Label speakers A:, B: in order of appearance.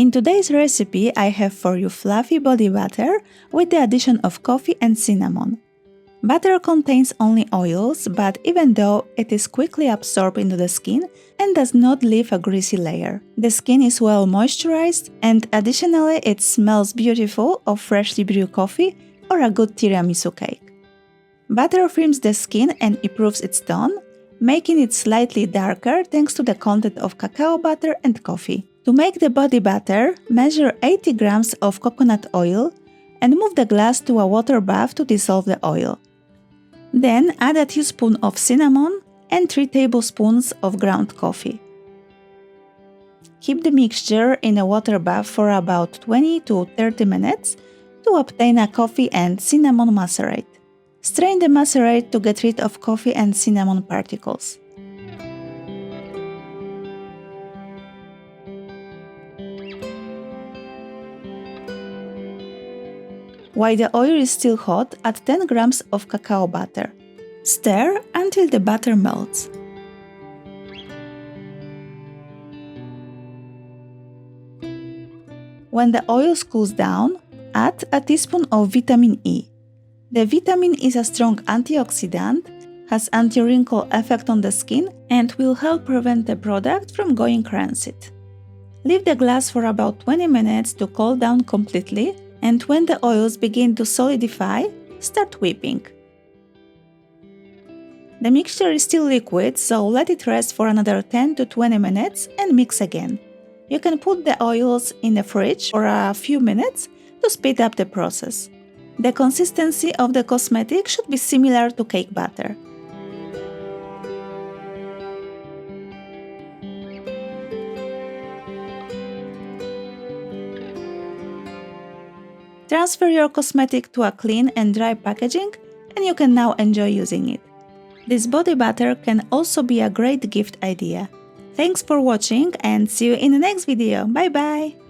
A: In today's recipe, I have for you fluffy body butter with the addition of coffee and cinnamon. Butter contains only oils, but even though it is quickly absorbed into the skin and does not leave a greasy layer. The skin is well moisturized and additionally it smells beautiful of freshly brewed coffee or a good tiramisu cake. Butter firms the skin and improves its tone, making it slightly darker thanks to the content of cacao butter and coffee. To make the body butter, measure 80 grams of coconut oil and move the glass to a water bath to dissolve the oil. Then add a teaspoon of cinnamon and 3 tablespoons of ground coffee. Keep the mixture in a water bath for about 20 to 30 minutes to obtain a coffee and cinnamon macerate. Strain the macerate to get rid of coffee and cinnamon particles. While the oil is still hot, add 10 grams of cacao butter. Stir until the butter melts. When the oil cools down, add a teaspoon of vitamin E. The vitamin is a strong antioxidant, has anti-wrinkle effect on the skin, and will help prevent the product from going rancid. Leave the glass for about 20 minutes to cool down completely, and when the oils begin to solidify, start whipping. The mixture is still liquid, so let it rest for another 10 to 20 minutes and mix again. You can put the oils in the fridge for a few minutes to speed up the process. The consistency of the cosmetic should be similar to cake batter. Transfer your cosmetic to a clean and dry packaging and you can now enjoy using it. This body butter can also be a great gift idea. Thanks for watching and see you in the next video. Bye bye!